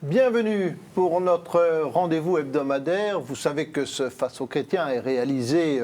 Bienvenue pour notre rendez-vous hebdomadaire. Vous savez que ce Face aux chrétiens est réalisé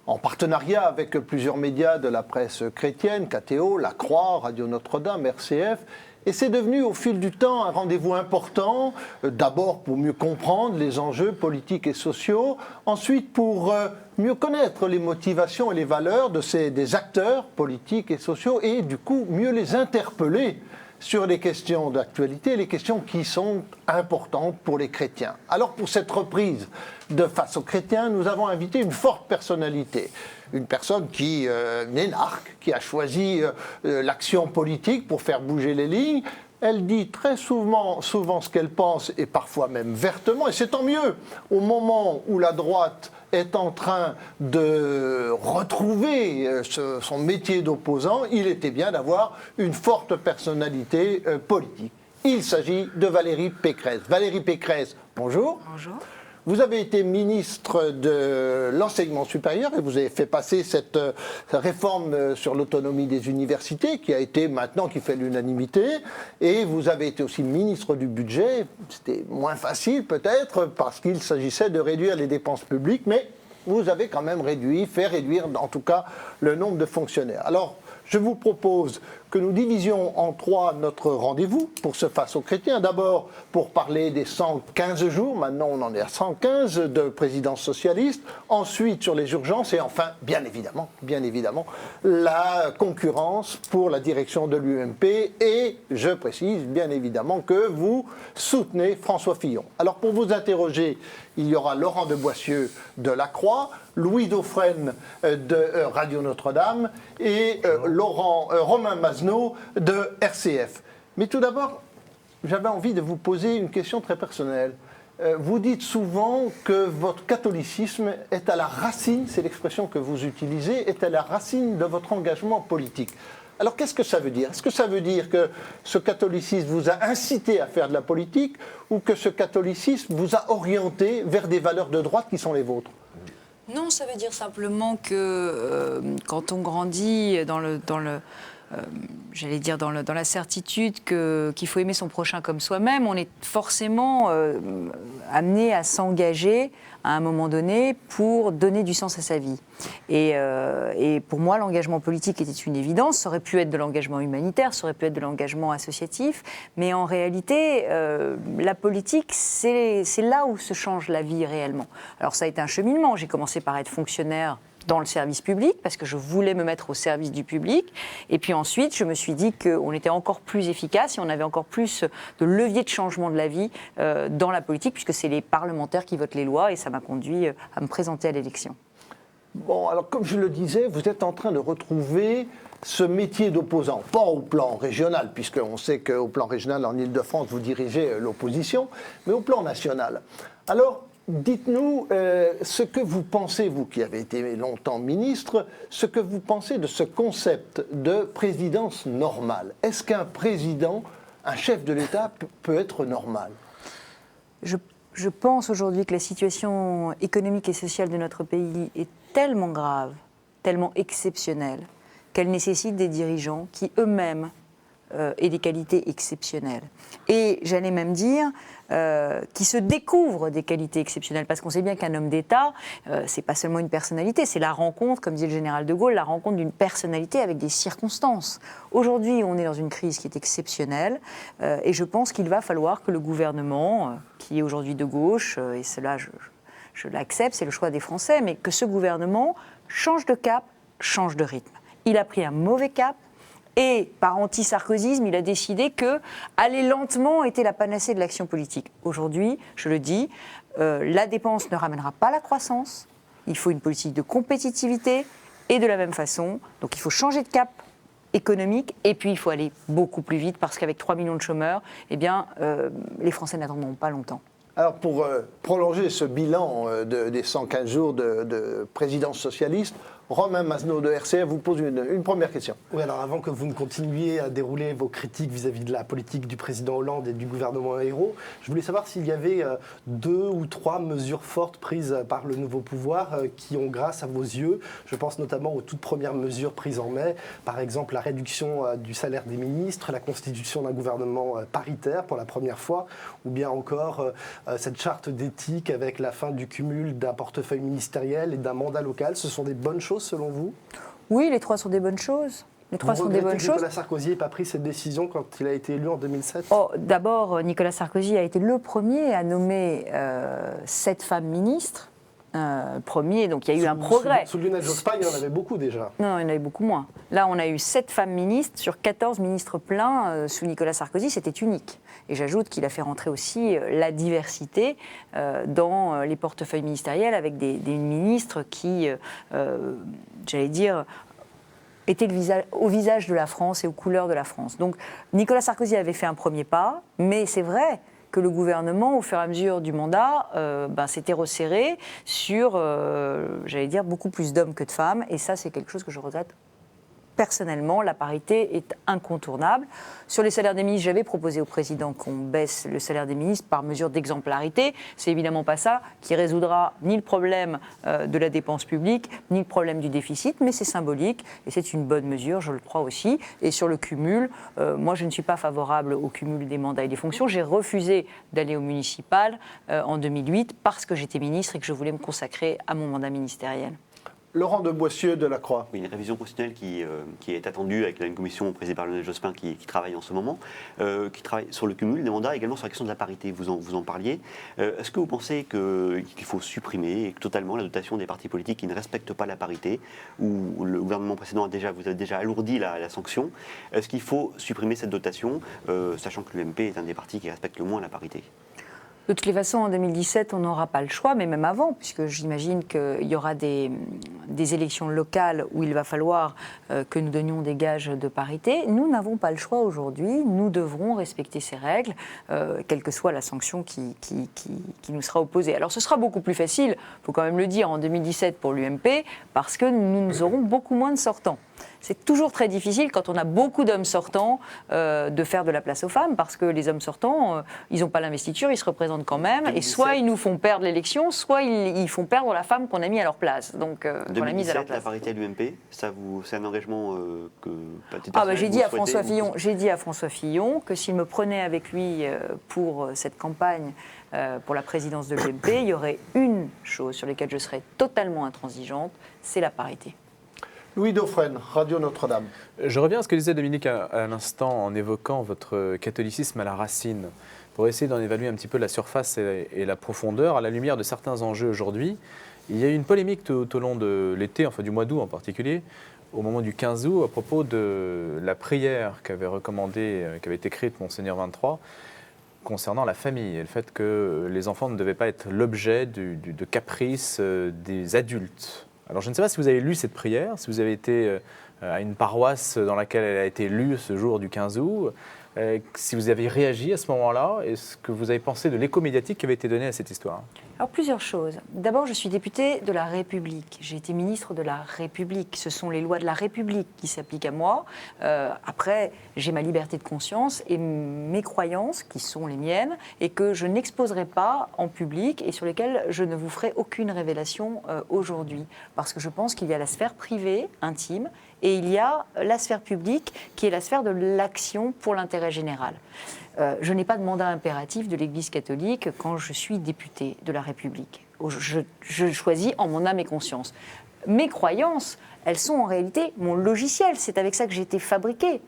en partenariat avec plusieurs médias de la presse chrétienne, KTO, La Croix, Radio Notre-Dame, RCF. Et c'est devenu au fil du temps un rendez-vous important, d'abord pour mieux comprendre les enjeux politiques et sociaux, ensuite pour mieux connaître les motivations et les valeurs des acteurs politiques et sociaux et du coup mieux les interpeller sur les questions d'actualité, les questions qui sont importantes pour les chrétiens. Alors pour cette reprise de Face aux chrétiens, nous avons invité une forte personnalité, une personne qui une énarque, qui a choisi l'action politique pour faire bouger les lignes. Elle dit très souvent ce qu'elle pense et parfois même vertement, et c'est tant mieux au moment où la droite est en train de retrouver son métier d'opposant, il était bien d'avoir une forte personnalité politique. Il s'agit de Valérie Pécresse. Valérie Pécresse, bonjour. Bonjour. Vous avez été ministre de l'enseignement supérieur et vous avez fait passer cette réforme sur l'autonomie des universités qui fait l'unanimité. Et vous avez été aussi ministre du budget. C'était moins facile peut-être parce qu'il s'agissait de réduire les dépenses publiques, mais vous avez quand même fait réduire en tout cas le nombre de fonctionnaires. Alors, je vous propose que nous divisions en trois notre rendez-vous pour ce Face aux chrétiens. D'abord, pour parler des 115 jours, maintenant on en est à 115 de présidence socialiste. Ensuite, sur les urgences et enfin, bien évidemment, la concurrence pour la direction de l'UMP. Et je précise bien évidemment que vous soutenez François Fillon. Alors pour vous interroger, il y aura Laurent de Boissieu de La Croix, Louis Dauphren de Radio Notre-Dame et Romain Masneau de RCF. Mais tout d'abord, j'avais envie de vous poser une question très personnelle. Vous dites souvent que votre catholicisme est à la racine, c'est l'expression que vous utilisez, est à la racine de votre engagement politique. Alors qu'est-ce que ça veut dire? Est-ce que ça veut dire que ce catholicisme vous a incité à faire de la politique ou que ce catholicisme vous a orienté vers des valeurs de droite qui sont les vôtres? Non, ça veut dire simplement que quand on grandit dans la certitude qu'il faut aimer son prochain comme soi-même, on est forcément amené à s'engager à un moment donné pour donner du sens à sa vie. Et pour moi, l'engagement politique était une évidence. Ça aurait pu être de l'engagement humanitaire, ça aurait pu être de l'engagement associatif. Mais en réalité, la politique, c'est là où se change la vie réellement. Alors ça a été un cheminement. J'ai commencé par être fonctionnaire dans le service public, parce que je voulais me mettre au service du public. Et puis ensuite, je me suis dit qu'on était encore plus efficace et on avait encore plus de leviers de changement de la vie dans la politique, puisque c'est les parlementaires qui votent les lois, et ça m'a conduit à me présenter à l'élection. Bon, alors comme je le disais, vous êtes en train de retrouver ce métier d'opposant, pas au plan régional, puisqu'on sait qu'au plan régional, en Ile-de-France, vous dirigez l'opposition, mais au plan national. Alors, dites-nous ce que vous pensez, vous qui avez été longtemps ministre, ce que vous pensez de ce concept de présidence normale. Est-ce qu'un président, un chef de l'État peut être normal? Je pense aujourd'hui que la situation économique et sociale de notre pays est tellement grave, tellement exceptionnelle, qu'elle nécessite des dirigeants qui eux-mêmes aient des qualités exceptionnelles. Et j'allais même dire qui se découvrent des qualités exceptionnelles, parce qu'on sait bien qu'un homme d'État, c'est pas seulement une personnalité, c'est la rencontre, comme disait le général de Gaulle, la rencontre d'une personnalité avec des circonstances. Aujourd'hui, on est dans une crise qui est exceptionnelle, et je pense qu'il va falloir que le gouvernement, qui est aujourd'hui de gauche, et cela je l'accepte, c'est le choix des Français, mais que ce gouvernement change de cap, change de rythme. Il a pris un mauvais cap, et par anti-sarkozysme, il a décidé que aller lentement était la panacée de l'action politique. Aujourd'hui, je le dis, la dépense ne ramènera pas la croissance. Il faut une politique de compétitivité et de la même façon. Donc il faut changer de cap économique et puis il faut aller beaucoup plus vite parce qu'avec 3 millions de chômeurs, eh bien, les Français n'attendront pas longtemps. Alors pour prolonger ce bilan des 115 jours de présidence socialiste, Romain Masneau de RCF vous pose une première question. Oui, alors avant que vous ne continuiez à dérouler vos critiques vis-à-vis de la politique du président Hollande et du gouvernement Ayrault, je voulais savoir s'il y avait 2 ou 3 mesures fortes prises par le nouveau pouvoir qui ont, grâce à vos yeux, je pense notamment aux toutes premières mesures prises en mai, par exemple la réduction du salaire des ministres, la constitution d'un gouvernement paritaire pour la première fois, ou bien encore cette charte d'éthique avec la fin du cumul d'un portefeuille ministériel et d'un mandat local. Ce sont des bonnes choses selon vous ? Oui, les 3 sont des bonnes choses. Les 3 sont des bonnes choses. Nicolas Sarkozy n'ait pas pris cette décision quand il a été élu en 2007 ? D'abord, Nicolas Sarkozy a été le premier à nommer 7 femmes ministres. Premier, donc il y a eu un progrès. Sous Lionel Jospin, il y en avait beaucoup déjà. Non, il y en avait beaucoup moins. Là, on a eu 7 femmes ministres sur 14 ministres pleins sous Nicolas Sarkozy, c'était unique. Et j'ajoute qu'il a fait rentrer aussi la diversité dans les portefeuilles ministériels avec des ministres qui, j'allais dire, étaient au visage de la France et aux couleurs de la France. Donc Nicolas Sarkozy avait fait un premier pas, mais c'est vrai que le gouvernement, au fur et à mesure du mandat, s'était resserré sur, j'allais dire, beaucoup plus d'hommes que de femmes. Et ça, c'est quelque chose que je regrette. Personnellement, la parité est incontournable. Sur les salaires des ministres, j'avais proposé au président qu'on baisse le salaire des ministres par mesure d'exemplarité. C'est évidemment pas ça qui résoudra ni le problème de la dépense publique, ni le problème du déficit, mais c'est symbolique et c'est une bonne mesure, je le crois aussi. Et sur le cumul, moi je ne suis pas favorable au cumul des mandats et des fonctions. J'ai refusé d'aller au municipal en 2008 parce que j'étais ministre et que je voulais me consacrer à mon mandat ministériel. Laurent de Boissieu de la Croix. Oui, une révision constitutionnelle qui est attendue avec une commission présidée par Lionel Jospin qui travaille en ce moment, qui travaille sur le cumul des mandats, également sur la question de la parité, vous en parliez. Est-ce que vous pensez qu'il faut supprimer totalement la dotation des partis politiques qui ne respectent pas la parité, où le gouvernement précédent vous a déjà alourdi la sanction? Est-ce qu'il faut supprimer cette dotation, sachant que l'UMP est un des partis qui respecte le moins la parité? De toutes les façons, en 2017, on n'aura pas le choix, mais même avant, puisque j'imagine qu'il y aura des élections locales où il va falloir que nous donnions des gages de parité. Nous n'avons pas le choix aujourd'hui. Nous devrons respecter ces règles, quelle que soit la sanction qui nous sera opposée. Alors ce sera beaucoup plus facile, il faut quand même le dire, en 2017 pour l'UMP, parce que nous aurons beaucoup moins de sortants. C'est toujours très difficile quand on a beaucoup d'hommes sortants de faire de la place aux femmes parce que les hommes sortants, ils n'ont pas l'investiture, ils se représentent quand même 2017. Et soit ils nous font perdre l'élection, soit ils font perdre la femme qu'on a mis à leur place. Donc, 2017, la parité à l'UMP, c'est un engagement que... J'ai dit à François Fillon que s'il me prenait avec lui pour cette campagne pour la présidence de l'UMP, il y aurait une chose sur laquelle je serais totalement intransigeante, c'est la parité. Louis Dauphren, Radio Notre-Dame. Je reviens à ce que disait Dominique à l'instant en évoquant votre catholicisme à la racine, pour essayer d'en évaluer un petit peu la surface et la profondeur à la lumière de certains enjeux aujourd'hui. Il y a eu une polémique tout au long de l'été, enfin du mois d'août en particulier, au moment du 15 août, à propos de la prière qu'avait été écrite Monseigneur 23, concernant la famille et le fait que les enfants ne devaient pas être l'objet de caprices des adultes. Alors je ne sais pas si vous avez lu cette prière, si vous avez été à une paroisse dans laquelle elle a été lue ce jour du 15 août, si vous avez réagi à ce moment-là, et ce que vous avez pensé de l'écho médiatique qui avait été donné à cette histoire. Alors plusieurs choses. D'abord, je suis députée de la République. J'ai été ministre de la République. Ce sont les lois de la République qui s'appliquent à moi. Après, j'ai ma liberté de conscience et mes croyances qui sont les miennes et que je n'exposerai pas en public et sur lesquelles je ne vous ferai aucune révélation aujourd'hui. Parce que je pense qu'il y a la sphère privée, intime, et il y a la sphère publique qui est la sphère de l'action pour l'intérêt général. Je n'ai pas de mandat impératif de l'Église catholique quand je suis députée de la République. Je choisis en mon âme et conscience. Mes croyances, elles sont en réalité mon logiciel, c'est avec ça que j'ai été fabriquée.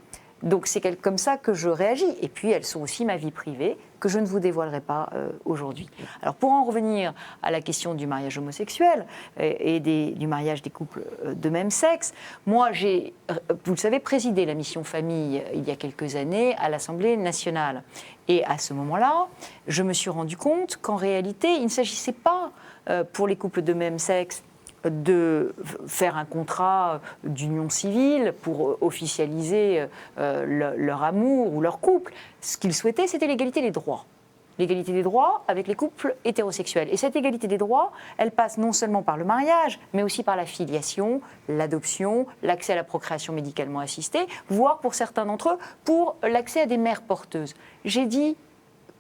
Donc c'est comme ça que je réagis. Et puis elles sont aussi ma vie privée que je ne vous dévoilerai pas aujourd'hui. Alors pour en revenir à la question du mariage homosexuel et du mariage des couples de même sexe, moi j'ai, vous le savez, présidé la mission famille il y a quelques années à l'Assemblée nationale. Et à ce moment-là, je me suis rendu compte qu'en réalité, il ne s'agissait pas pour les couples de même sexe de faire un contrat d'union civile pour officialiser leur amour ou leur couple. Ce qu'ils souhaitaient, c'était l'égalité des droits. l'égalité des droits avec les couples hétérosexuels. Et cette égalité des droits, elle passe non seulement par le mariage, mais aussi par la filiation, l'adoption, l'accès à la procréation médicalement assistée, voire pour certains d'entre eux, pour l'accès à des mères porteuses. J'ai dit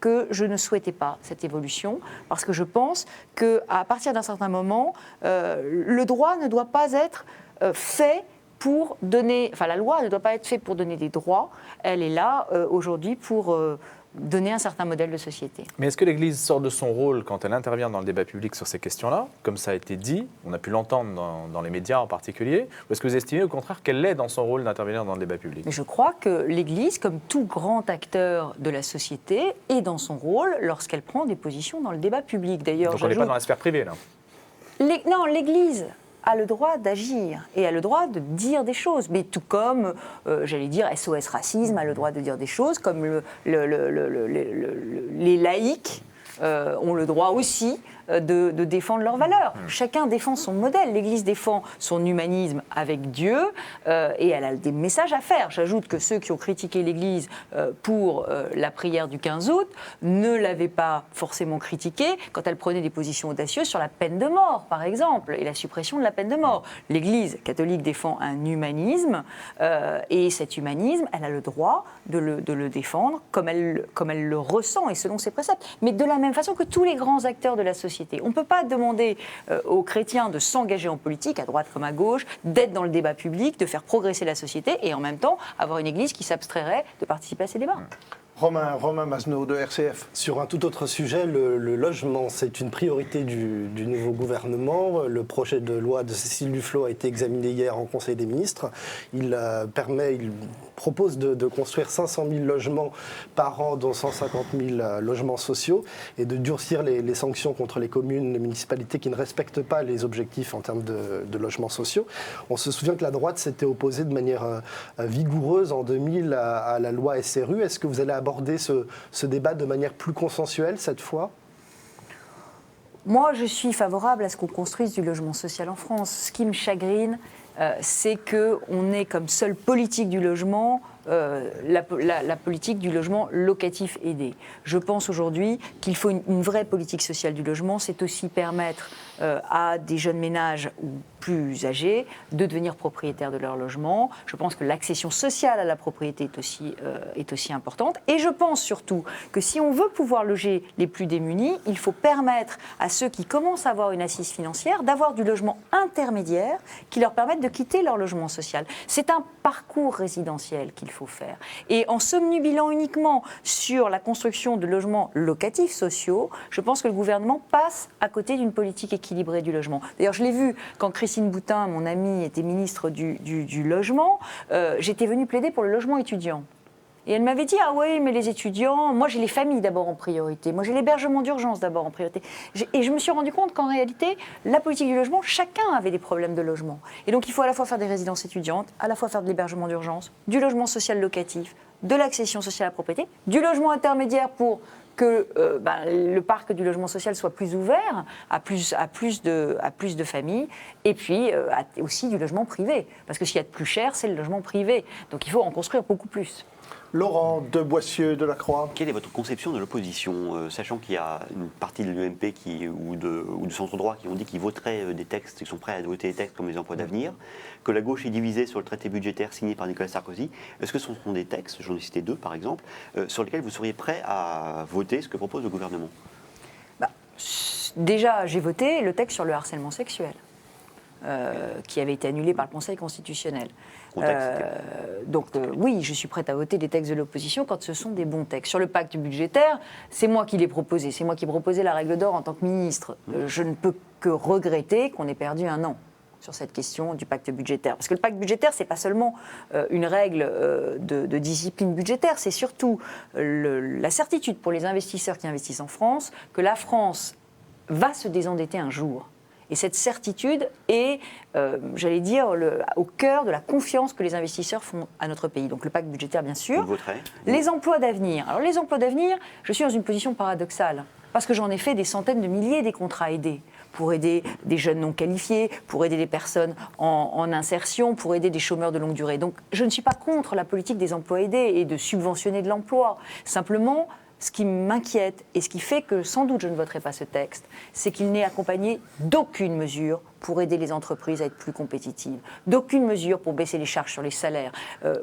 que je ne souhaitais pas cette évolution, parce que je pense qu'à partir d'un certain moment, le droit ne doit pas être fait pour donner... Enfin, la loi ne doit pas être faite pour donner des droits, elle est là aujourd'hui pour... donner un certain modèle de société. Mais est-ce que l'Église sort de son rôle quand elle intervient dans le débat public sur ces questions-là, comme ça a été dit, on a pu l'entendre dans les médias en particulier, ou est-ce que vous estimez au contraire qu'elle est dans son rôle d'intervenir dans le débat public? Mais je crois que l'Église, comme tout grand acteur de la société, est dans son rôle lorsqu'elle prend des positions dans le débat public. D'ailleurs, donc on n'est pas dans la sphère privée, là. Non, l'Église a le droit d'agir et a le droit de dire des choses, mais tout comme, j'allais dire, SOS Racisme a le droit de dire des choses, comme les laïcs ont le droit aussi de défendre leurs valeurs. Chacun défend son modèle. L'Église défend son humanisme avec Dieu et elle a des messages à faire. J'ajoute que ceux qui ont critiqué l'Église pour la prière du 15 août ne l'avaient pas forcément critiquée quand elle prenait des positions audacieuses sur la peine de mort, par exemple, et la suppression de la peine de mort. L'Église catholique défend un humanisme et cet humanisme, elle a le droit de le défendre comme elle le ressent et selon ses préceptes. Mais de la même façon que tous les grands acteurs de la société. On ne peut pas demander aux chrétiens de s'engager en politique, à droite comme à gauche, d'être dans le débat public, de faire progresser la société et en même temps avoir une église qui s'abstrairait de participer à ces débats. Romain Masneau de RCF. Sur un tout autre sujet, le logement, c'est une priorité du nouveau gouvernement. Le projet de loi de Cécile Duflot a été examiné hier en Conseil des ministres. Il propose de construire 500 000 logements par an, dont 150 000 logements sociaux, et de durcir les sanctions contre les communes, les municipalités qui ne respectent pas les objectifs en termes de logements sociaux. On se souvient que la droite s'était opposée de manière vigoureuse en 2000 à la loi SRU. Est-ce que vous allez aborder ce débat de manière plus consensuelle cette fois? Moi, je suis favorable à ce qu'on construise du logement social en France. Ce qui me chagrine, c'est qu'on ait comme seule politique du logement la politique du logement locatif aidé. Je pense aujourd'hui qu'il faut une vraie politique sociale du logement. C'est aussi permettre à des jeunes ménages ou plus âgés de devenir propriétaires de leur logement. Je pense que l'accession sociale à la propriété est aussi importante. Et je pense surtout que si on veut pouvoir loger les plus démunis, il faut permettre à ceux qui commencent à avoir une assise financière d'avoir du logement intermédiaire qui leur permette de quitter leur logement social. C'est un parcours résidentiel qu'il faut faire. Et en s'omnubilant uniquement sur la construction de logements locatifs sociaux, je pense que le gouvernement passe à côté d'une politique équilibrée du logement. D'ailleurs, je l'ai vu quand Christine Boutin, mon amie, était ministre du Logement, j'étais venue plaider pour le logement étudiant. Et elle m'avait dit, ah oui, mais les étudiants, moi j'ai les familles d'abord en priorité, moi j'ai l'hébergement d'urgence d'abord en priorité. Et je me suis rendu compte qu'en réalité, la politique du logement, chacun avait des problèmes de logement. Et donc il faut à la fois faire des résidences étudiantes, à la fois faire de l'hébergement d'urgence, du logement social locatif, de l'accession sociale à la propriété, du logement intermédiaire pour que le parc du logement social soit plus ouvert à plus de familles, et puis aussi du logement privé. Parce que ce qu'il y a de plus cher, c'est le logement privé. Donc il faut en construire beaucoup plus. Laurent de Boissieu de la Croix. Quelle est votre conception de l'opposition, sachant qu'il y a une partie de l'UMP ou du centre-droit qui ont dit qu'ils voteraient des textes, qu'ils sont prêts à voter des textes comme les emplois d'avenir, que la gauche est divisée sur le traité budgétaire signé par Nicolas Sarkozy. Est-ce que ce sont des textes, j'en ai cité deux par exemple, sur lesquels vous seriez prêt à voter ce que propose le gouvernement? Déjà, j'ai voté le texte sur le harcèlement sexuel. Qui avait été annulé par le Conseil constitutionnel. Oui, je suis prête à voter des textes de l'opposition quand ce sont des bons textes. Sur le pacte budgétaire, c'est moi qui l'ai proposé, c'est moi qui ai proposé la règle d'or en tant que ministre. Je ne peux que regretter qu'on ait perdu un an sur cette question du pacte budgétaire. Parce que le pacte budgétaire, ce n'est pas seulement une règle de discipline budgétaire, c'est surtout la certitude pour les investisseurs qui investissent en France que la France va se désendetter un jour. Et cette certitude est, j'allais dire, au cœur de la confiance que les investisseurs font à notre pays. Donc le pacte budgétaire, bien sûr. Les emplois d'avenir. Alors les emplois d'avenir, je suis dans une position paradoxale. Parce que j'en ai fait des centaines de milliers des contrats aidés. Pour aider des jeunes non qualifiés, pour aider des personnes en insertion, pour aider des chômeurs de longue durée. Donc je ne suis pas contre la politique des emplois aidés et de subventionner de l'emploi. Simplement, ce qui m'inquiète et ce qui fait que sans doute je ne voterai pas ce texte, c'est qu'il n'est accompagné d'aucune mesure pour aider les entreprises à être plus compétitives, d'aucune mesure pour baisser les charges sur les salaires.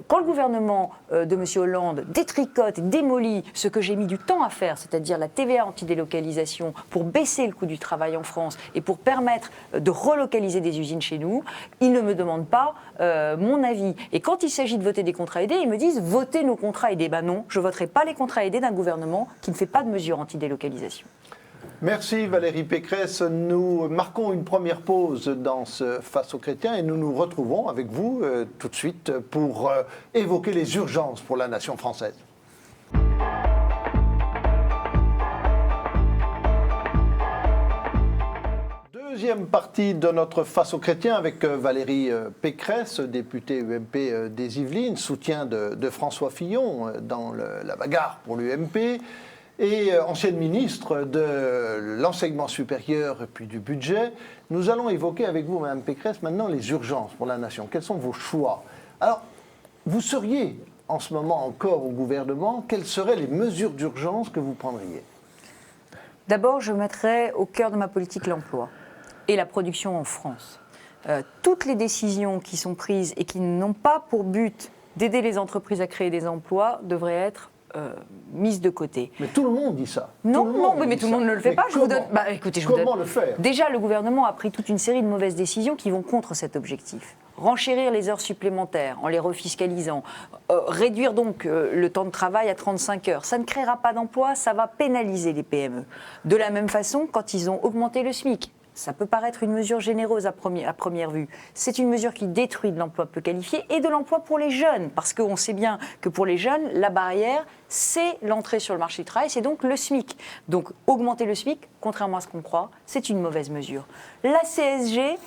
Quand le gouvernement de M. Hollande détricote et démolit ce que j'ai mis du temps à faire, c'est-à-dire la TVA anti-délocalisation, pour baisser le coût du travail en France et pour permettre de relocaliser des usines chez nous, il ne me demande pas mon avis. Et quand il s'agit de voter des contrats aidés, ils me disent « votez nos contrats aidés ». Ben non, je ne voterai pas les contrats aidés d'un gouvernement qui ne fait pas de mesures anti-délocalisation. Merci Valérie Pécresse. Nous marquons une première pause dans ce Face aux chrétiens et nous nous retrouvons avec vous tout de suite pour évoquer les urgences pour la nation française. Deuxième partie de notre Face aux chrétiens avec Valérie Pécresse, députée UMP des Yvelines, soutien de François Fillon dans la bagarre pour l'UMP, et ancienne ministre de l'enseignement supérieur et puis du budget. Nous allons évoquer avec vous, Mme Pécresse, maintenant les urgences pour la nation. Quels sont vos choix? Alors, vous seriez en ce moment encore au gouvernement, quelles seraient les mesures d'urgence que vous prendriez? D'abord, je mettrais au cœur de ma politique l'emploi et la production en France. Toutes les décisions qui sont prises et qui n'ont pas pour but d'aider les entreprises à créer des emplois devraient être mise de côté. Mais tout le monde dit ça. Non, mais tout le monde ne le fait pas. Comment le faire? Déjà, le gouvernement a pris toute une série de mauvaises décisions qui vont contre cet objectif. Renchérir les heures supplémentaires en les refiscalisant, réduire donc le temps de travail à 35 heures. Ça ne créera pas d'emploi, ça va pénaliser les PME. De la même façon, quand ils ont augmenté le SMIC, ça peut paraître une mesure généreuse à première vue. C'est une mesure qui détruit de l'emploi peu qualifié et de l'emploi pour les jeunes. Parce qu'on sait bien que pour les jeunes, la barrière, c'est l'entrée sur le marché du travail, c'est donc le SMIC. Donc augmenter le SMIC, contrairement à ce qu'on croit, c'est une mauvaise mesure. La CSG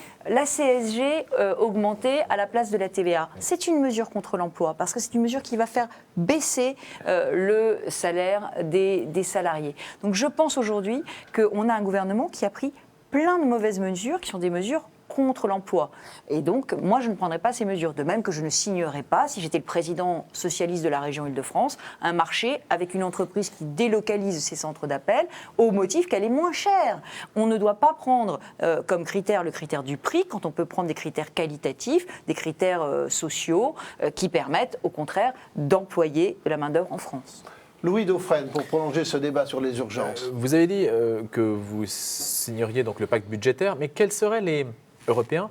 augmentée à la place de la TVA, c'est une mesure contre l'emploi, parce que c'est une mesure qui va faire baisser le salaire des salariés. Donc je pense aujourd'hui qu'on a un gouvernement qui a pris plein de mauvaises mesures qui sont des mesures contre l'emploi. Et donc, moi, je ne prendrai pas ces mesures. De même que je ne signerai pas, si j'étais le président socialiste de la région Île-de-France, un marché avec une entreprise qui délocalise ses centres d'appel au motif qu'elle est moins chère. On ne doit pas prendre comme critère le critère du prix quand on peut prendre des critères qualitatifs, des critères sociaux qui permettent, au contraire, d'employer de la main-d'œuvre en France. Louis Dauphren, pour prolonger ce débat sur les urgences. Vous avez dit que vous signeriez donc le pacte budgétaire, mais quels seraient les Européens?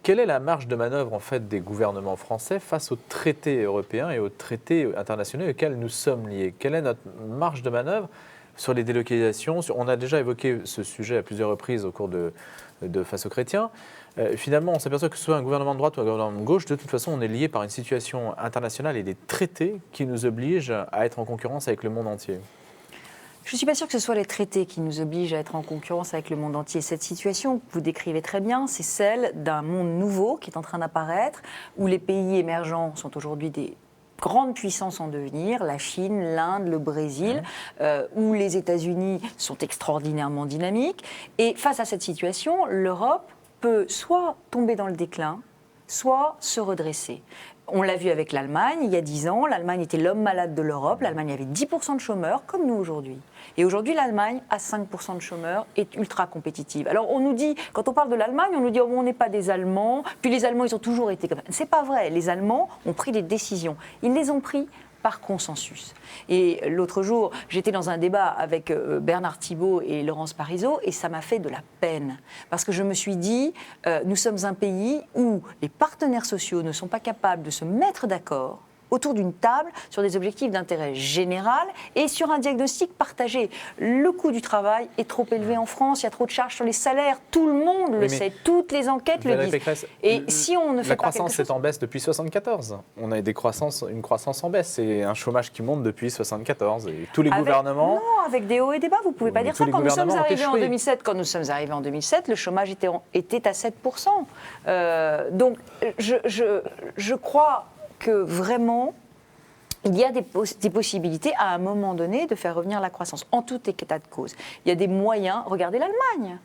Quelle est la marge de manœuvre en fait des gouvernements français face aux traités européens et aux traités internationaux auxquels nous sommes liés? Quelle est notre marge de manœuvre sur les délocalisations? On a déjà évoqué ce sujet à plusieurs reprises au cours de Face aux chrétiens. Finalement, on s'aperçoit que ce soit un gouvernement de droite ou un gouvernement de gauche, de toute façon, on est lié par une situation internationale et des traités qui nous obligent à être en concurrence avec le monde entier. Je ne suis pas sûre que ce soit les traités qui nous obligent à être en concurrence avec le monde entier. Cette situation que vous décrivez très bien, c'est celle d'un monde nouveau qui est en train d'apparaître, où les pays émergents sont aujourd'hui des grandes puissances en devenir, la Chine, l'Inde, le Brésil, où les États-Unis sont extraordinairement dynamiques. Et face à cette situation, l'Europe peut soit tomber dans le déclin, soit se redresser. On l'a vu avec l'Allemagne, il y a 10 ans, l'Allemagne était l'homme malade de l'Europe, l'Allemagne avait 10% de chômeurs, comme nous aujourd'hui. Et aujourd'hui, l'Allemagne, à 5% de chômeurs, est ultra compétitive. Alors on nous dit, quand on parle de l'Allemagne, on nous dit oh, on n'est pas des Allemands, puis les Allemands, ils ont toujours été comme ça. C'est pas vrai, les Allemands ont pris des décisions. Ils les ont pris par consensus. Et l'autre jour, j'étais dans un débat avec Bernard Thibault et Laurence Parisot, et ça m'a fait de la peine. Parce que je me suis dit, nous sommes un pays où les partenaires sociaux ne sont pas capables de se mettre d'accord autour d'une table sur des objectifs d'intérêt général et sur un diagnostic partagé. Le coût du travail est trop élevé en France, il y a trop de charges sur les salaires, tout le monde le sait, toutes les enquêtes le disent. Pécresse, et si on ne fait pas quelque chose... La croissance est en baisse depuis 1974. On a une croissance en baisse. C'est un chômage qui monte depuis 1974. Et tous les gouvernements... Non, avec des hauts et des bas, vous ne pouvez pas dire ça. Quand nous sommes arrivés en 2007, le chômage était à 7%. Donc, je crois que vraiment, il y a des possibilités à un moment donné de faire revenir la croissance, en tout état de cause. Il y a des moyens, regardez l'Allemagne.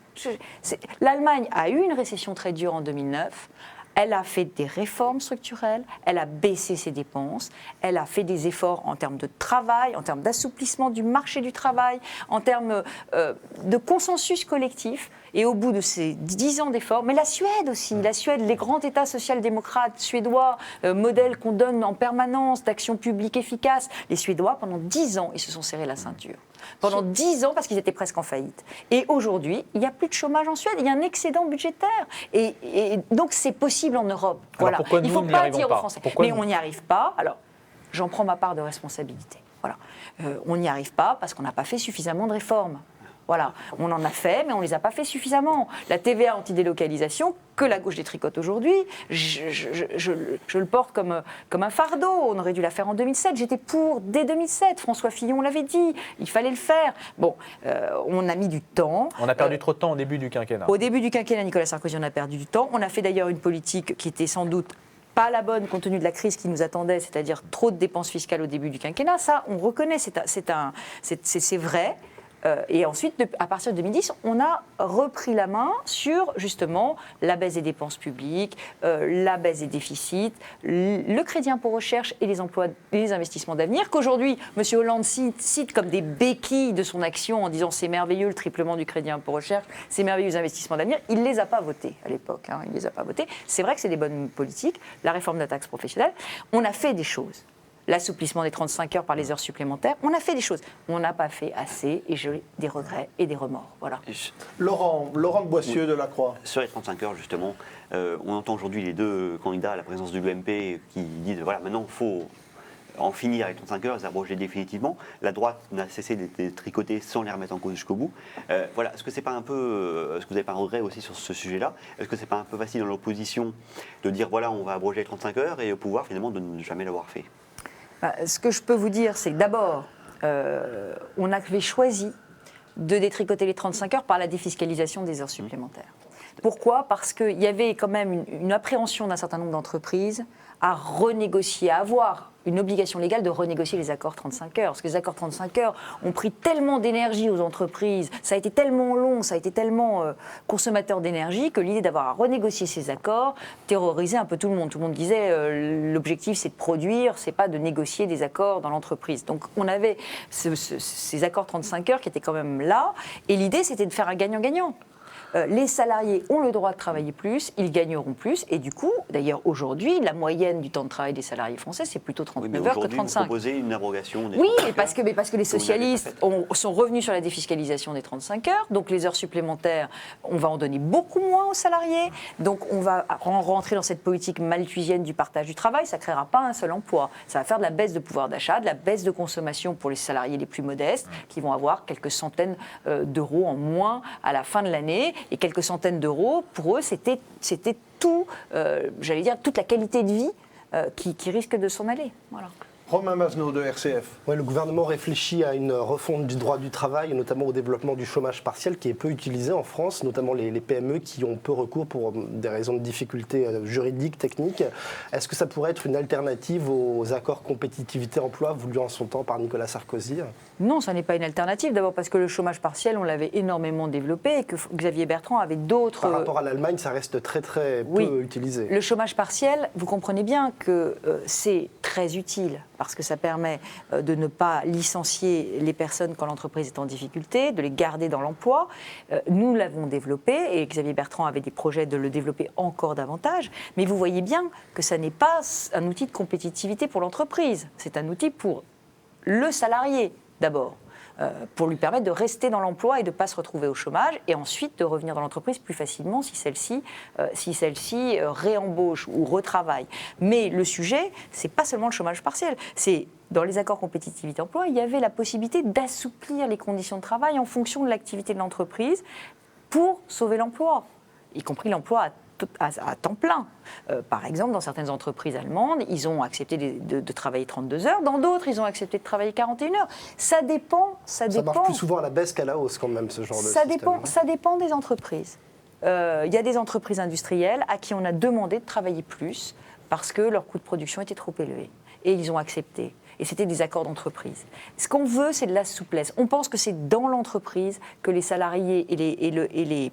L'Allemagne a eu une récession très dure en 2009, Elle a fait des réformes structurelles, elle a baissé ses dépenses, elle a fait des efforts en termes de travail, en termes d'assouplissement du marché du travail, en termes de consensus collectif. Et au bout de ces 10 ans d'efforts, mais la Suède aussi, la Suède, les grands États social-démocrates suédois, modèle qu'on donne en permanence d'action publique efficace, les Suédois, pendant 10 ans, ils se sont serrés la ceinture. Pendant 10 ans, parce qu'ils étaient presque en faillite. Et aujourd'hui, il n'y a plus de chômage en Suède, il y a un excédent budgétaire. Et donc, c'est possible en Europe. Alors pourquoi il ne nous, faut n'y pas arrivons dire pas aux Français. Pourquoi Mais nous on n'y arrive pas. Alors, j'en prends ma part de responsabilité. Voilà. On n'y arrive pas parce qu'on n'a pas fait suffisamment de réformes. Voilà, on en a fait, mais on ne les a pas fait suffisamment. La TVA anti-délocalisation, que la gauche détricote aujourd'hui, je le porte comme un fardeau. On aurait dû la faire en 2007. J'étais pour dès 2007. François Fillon l'avait dit. Il fallait le faire. Bon, on a mis du temps. On a perdu trop de temps au début du quinquennat. Au début du quinquennat, Nicolas Sarkozy, on a perdu du temps. On a fait d'ailleurs une politique qui était sans doute pas la bonne compte tenu de la crise qui nous attendait, c'est-à-dire trop de dépenses fiscales au début du quinquennat. Ça, on reconnaît, c'est vrai. Et ensuite, à partir de 2010, on a repris la main sur justement la baisse des dépenses publiques, la baisse des déficits, le crédit impôt recherche et les emplois, les investissements d'avenir, qu'aujourd'hui, M. Hollande cite comme des béquilles de son action en disant c'est merveilleux le triplement du crédit impôt recherche, c'est merveilleux les investissements d'avenir. Il ne les a pas votés à l'époque. Il ne les a pas votés. C'est vrai que c'est des bonnes politiques, la réforme de la taxe professionnelle. On a fait des choses. L'assouplissement des 35 heures par les heures supplémentaires. On a fait des choses. On n'a pas fait assez et j'ai des regrets et des remords. Voilà. Laurent de Boissieu de la Croix. Sur les 35 heures, justement, on entend aujourd'hui les deux candidats à la présidence de l'UMP qui disent voilà, maintenant il faut en finir avec 35 heures, les abroger définitivement. La droite n'a cessé d'être tricotée sans les remettre en cause jusqu'au bout. Voilà, est-ce que c'est pas un peu, est-ce que vous n'avez pas un regret aussi sur ce sujet-là? Est-ce que c'est pas un peu facile dans l'opposition de dire voilà, on va abroger les 35 heures et au pouvoir finalement de ne jamais l'avoir fait? Ce que je peux vous dire, c'est que d'abord, on avait choisi de détricoter les 35 heures par la défiscalisation des heures supplémentaires. Pourquoi? Parce qu'il y avait quand même une appréhension d'un certain nombre d'entreprises à renégocier, à avoir une obligation légale de renégocier les accords 35 heures. Parce que les accords 35 heures ont pris tellement d'énergie aux entreprises, ça a été tellement long, ça a été tellement consommateur d'énergie que l'idée d'avoir à renégocier ces accords terrorisait un peu tout le monde. Tout le monde disait l'objectif c'est de produire, c'est pas de négocier des accords dans l'entreprise. Donc on avait ces accords 35 heures qui étaient quand même là et l'idée c'était de faire un gagnant-gagnant. Les salariés ont le droit de travailler plus, ils gagneront plus, et du coup, d'ailleurs aujourd'hui, la moyenne du temps de travail des salariés français, c'est plutôt 39 heures que 35. Vous proposez une abrogation des Oui, 35 mais parce que les socialistes sont revenus sur la défiscalisation des 35 heures, donc les heures supplémentaires, on va en donner beaucoup moins aux salariés, donc on va rentrer dans cette politique malthusienne du partage du travail, ça ne créera pas un seul emploi, ça va faire de la baisse de pouvoir d'achat, de la baisse de consommation pour les salariés les plus modestes, qui vont avoir quelques centaines d'euros en moins à la fin de l'année, et quelques centaines d'euros, pour eux, c'était tout, j'allais dire, toute la qualité de vie qui risque de s'en aller. Voilà. Romain Masneau de RCF. Ouais, le gouvernement réfléchit à une refonte du droit du travail, notamment au développement du chômage partiel qui est peu utilisé en France, notamment les PME qui ont peu recours pour des raisons de difficultés juridiques, techniques. Est-ce que ça pourrait être une alternative aux accords compétitivité-emploi voulus en son temps par Nicolas Sarkozy? Non, ça n'est pas une alternative. D'abord parce que le chômage partiel, on l'avait énormément développé et que Xavier Bertrand avait d'autres... Par rapport à l'Allemagne, ça reste très peu utilisé. Le chômage partiel, vous comprenez bien que c'est très utile parce que ça permet de ne pas licencier les personnes quand l'entreprise est en difficulté, de les garder dans l'emploi. Nous l'avons développé et Xavier Bertrand avait des projets de le développer encore davantage. Mais vous voyez bien que ça n'est pas un outil de compétitivité pour l'entreprise. C'est un outil pour le salarié d'abord. Pour lui permettre de rester dans l'emploi et de ne pas se retrouver au chômage, et ensuite de revenir dans l'entreprise plus facilement si celle-ci réembauche ou retravaille. Mais le sujet, ce n'est pas seulement le chômage partiel, c'est dans les accords compétitivité-emploi, il y avait la possibilité d'assouplir les conditions de travail en fonction de l'activité de l'entreprise pour sauver l'emploi, y compris l'emploi à temps plein. Par exemple, dans certaines entreprises allemandes, ils ont accepté de travailler 32 heures. Dans d'autres, ils ont accepté de travailler 41 heures. Ça dépend. Ça marche plus souvent à la baisse qu'à la hausse quand même, ce genre de système. Ça dépend des entreprises. Il y a des entreprises industrielles à qui on a demandé de travailler plus parce que leur coût de production était trop élevé. Et ils ont accepté. Et c'était des accords d'entreprise. Ce qu'on veut, c'est de la souplesse. On pense que c'est dans l'entreprise que les salariés et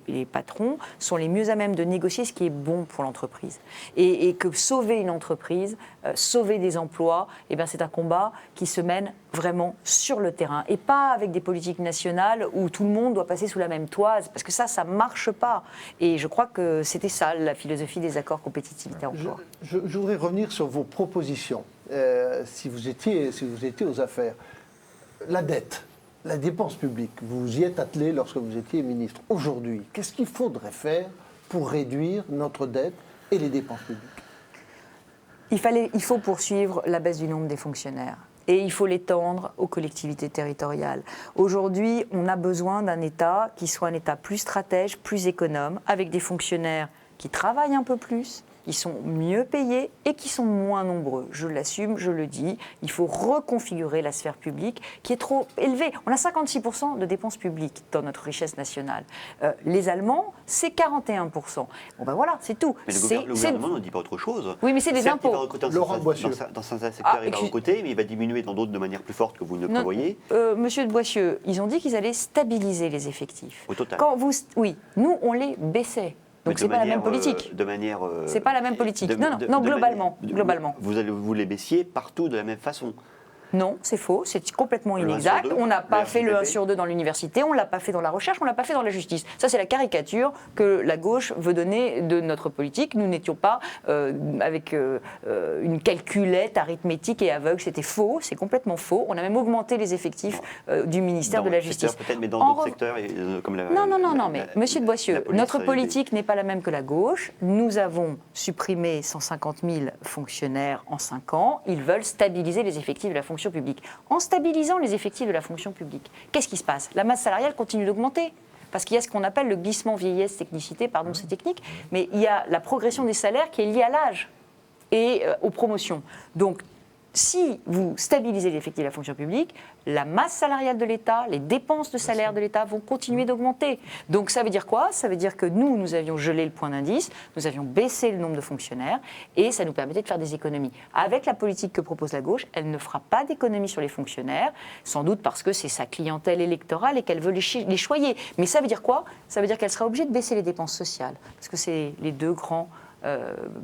les patrons sont les mieux à même de négocier ce qui est bon pour l'entreprise. Et que sauver une entreprise, sauver des emplois, eh bien, c'est un combat qui se mène vraiment sur le terrain. Et pas avec des politiques nationales où tout le monde doit passer sous la même toise, parce que ça ne marche pas. Et je crois que c'était ça, la philosophie des accords compétitivité-emploi. Je voudrais revenir sur vos propositions. Si vous étiez aux affaires, la dette, la dépense publique, vous y êtes attelé lorsque vous étiez ministre. Aujourd'hui, qu'est-ce qu'il faudrait faire pour réduire notre dette et les dépenses publiques ? Il faut poursuivre la baisse du nombre des fonctionnaires. Et il faut l'étendre aux collectivités territoriales. Aujourd'hui, on a besoin d'un État qui soit un État plus stratège, plus économe, avec des fonctionnaires qui travaillent un peu plus, qui sont mieux payés et qui sont moins nombreux. Je l'assume, je le dis. Il faut reconfigurer la sphère publique qui est trop élevée. On a 56% de dépenses publiques dans notre richesse nationale. Les Allemands, c'est 41%. Bon ben voilà, c'est tout. Mais le gouvernement ne dit pas autre chose. Oui, mais c'est des Certes, impôts. Il va recruter dans certains secteurs, il va recruter, mais il va diminuer dans d'autres de manière plus forte que vous ne le prévoyez. Monsieur de Boissieu, ils ont dit qu'ils allaient stabiliser les effectifs. Au total. Oui, nous, on les baissait. Donc c'est pas la même politique. C'est pas la même politique. Non, globalement. Vous les baissiez partout de la même façon. Non, c'est faux, c'est complètement inexact. On n'a pas fait le 1 sur 2 dans l'université, on ne l'a pas fait dans la recherche, on ne l'a pas fait dans la justice. Ça, c'est la caricature que la gauche veut donner de notre politique. Nous n'étions pas avec une calculette arithmétique et aveugle. C'était faux, c'est complètement faux. On a même augmenté les effectifs du ministère de la Justice. Peut-être, mais dans d'autres secteurs, comme la... Non, mais monsieur de Boissieu, notre politique n'est pas la même que la gauche. Nous avons supprimé 150 000 fonctionnaires en 5 ans. Ils veulent stabiliser les effectifs de la fonction publique. En stabilisant les effectifs de la fonction publique, qu'est-ce qui se passe? La masse salariale continue d'augmenter. Parce qu'il y a ce qu'on appelle le glissement vieillesse-technicité, pardon, c'est technique, mais il y a la progression des salaires qui est liée à l'âge et aux promotions. Donc, si vous stabilisez l'effectif de la fonction publique, la masse salariale de l'État, les dépenses de salaire de l'État vont continuer d'augmenter. Donc ça veut dire quoi? Ça veut dire que nous avions gelé le point d'indice, nous avions baissé le nombre de fonctionnaires et ça nous permettait de faire des économies. Avec la politique que propose la gauche, elle ne fera pas d'économies sur les fonctionnaires, sans doute parce que c'est sa clientèle électorale et qu'elle veut les choyer. Mais ça veut dire quoi? Ça veut dire qu'elle sera obligée de baisser les dépenses sociales, parce que c'est les deux grands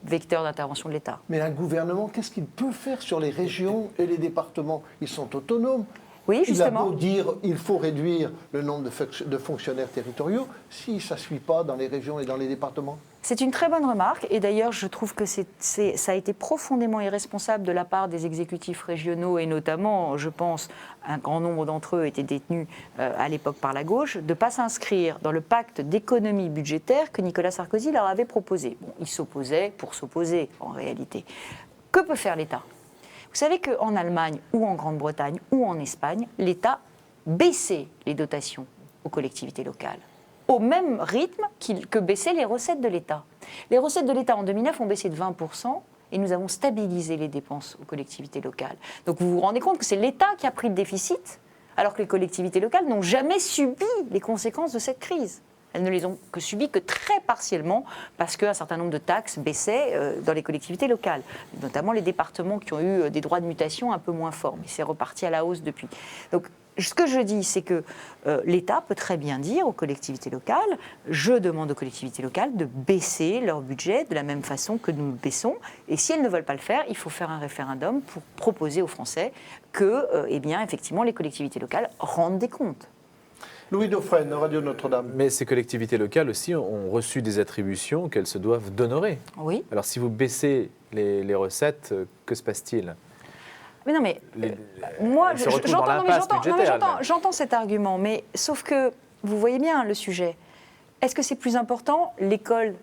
vecteurs d'intervention de l'État. Mais un gouvernement, qu'est-ce qu'il peut faire sur les régions et les départements? Ils sont autonomes. Oui, justement. Il a beau dire qu'il faut réduire le nombre de fonctionnaires territoriaux, si ça ne suit pas dans les régions et dans les départements. C'est une très bonne remarque et d'ailleurs je trouve que ça a été profondément irresponsable de la part des exécutifs régionaux et notamment, je pense, un grand nombre d'entre eux étaient détenus à l'époque par la gauche, de ne pas s'inscrire dans le pacte d'économie budgétaire que Nicolas Sarkozy leur avait proposé. Bon, ils s'opposaient pour s'opposer en réalité. Que peut faire l'État? Vous savez qu'en Allemagne ou en Grande-Bretagne ou en Espagne, l'État baissait les dotations aux collectivités locales au même rythme que baissaient les recettes de l'État. Les recettes de l'État en 2009 ont baissé de 20% et nous avons stabilisé les dépenses aux collectivités locales. Donc vous vous rendez compte que c'est l'État qui a pris le déficit alors que les collectivités locales n'ont jamais subi les conséquences de cette crise. Elles ne les ont subies que très partiellement parce qu'un certain nombre de taxes baissaient dans les collectivités locales, notamment les départements qui ont eu des droits de mutation un peu moins forts, mais c'est reparti à la hausse depuis. Donc, ce que je dis, c'est que l'État peut très bien dire aux collectivités locales, je demande aux collectivités locales de baisser leur budget de la même façon que nous le baissons, et si elles ne veulent pas le faire, il faut faire un référendum pour proposer aux Français que, effectivement, les collectivités locales rendent des comptes. Louis Dauphren, Radio Notre-Dame. Mais ces collectivités locales aussi ont reçu des attributions qu'elles se doivent d'honorer. Oui. Alors si vous baissez les recettes, que se passe-t-il? Mais non, mais moi, j'entends cet argument, mais sauf que vous voyez bien le sujet. Est-ce que c'est plus important l'école,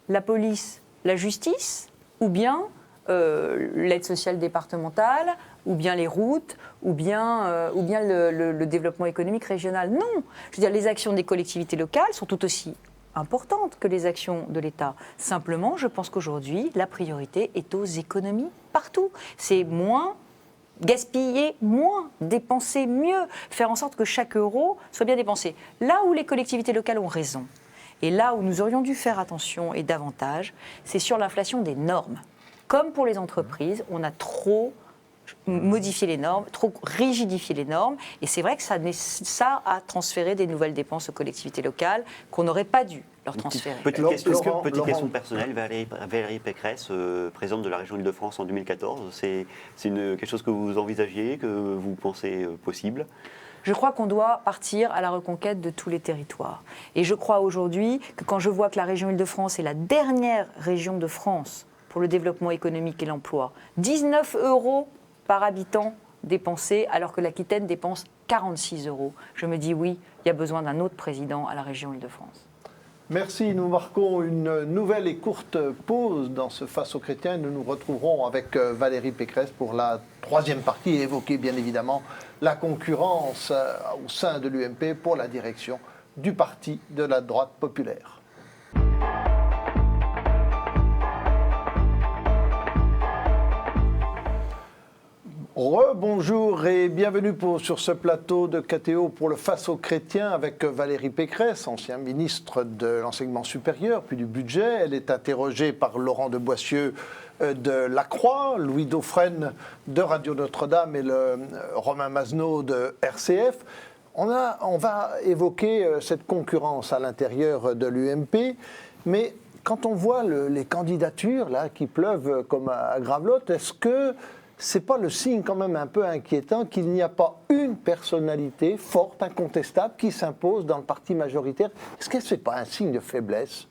la police, la justice, ou bien l'aide sociale départementale, ou bien les routes, ou bien le développement économique régional? Non. Je veux dire, les actions des collectivités locales sont tout aussi importantes que les actions de l'État. Simplement, je pense qu'aujourd'hui, la priorité est aux économies partout. C'est moins gaspiller moins, dépenser mieux, faire en sorte que chaque euro soit bien dépensé. Là où les collectivités locales ont raison, et là où nous aurions dû faire attention et davantage, c'est sur l'inflation des normes. comme pour les entreprises, on a trop modifié les normes, trop rigidifié les normes, et c'est vrai que ça a transféré des nouvelles dépenses aux collectivités locales qu'on n'aurait pas dû leur transférer. Petite question Laurent. personnelle, Valérie Pécresse, présidente de la région Île-de-France en 2014, c'est quelque chose que vous envisagiez, que vous pensez possible ? Je crois qu'on doit partir à la reconquête de tous les territoires. Et je crois aujourd'hui que quand je vois que la région Île-de-France est la dernière région de France pour le développement économique et l'emploi, 19 € par habitant dépensés, alors que l'Aquitaine dépense 46 €. Je me dis oui, il y a besoin d'un autre président à la région Île-de-France. Merci, nous marquons une nouvelle et courte pause dans ce Face aux chrétiens. Nous nous retrouverons avec Valérie Pécresse pour la troisième partie et évoquer bien évidemment la concurrence au sein de l'UMP pour la direction du parti de la droite populaire. Rebonjour et bienvenue sur ce plateau de KTO pour le Face aux chrétiens avec Valérie Pécresse, ancienne ministre de l'Enseignement supérieur puis du Budget. Elle est interrogée par Laurent de Boissieu de La Croix, Louis Dauphren de Radio Notre-Dame et Romain Mazenot de RCF. On va évoquer cette concurrence à l'intérieur de l'UMP, mais quand on voit les candidatures là, qui pleuvent comme à Gravelotte, est-ce que c'est pas le signe quand même un peu inquiétant qu'il n'y a pas une personnalité forte, incontestable, qui s'impose dans le parti majoritaire? Est-ce que ce n'est pas un signe de faiblesse?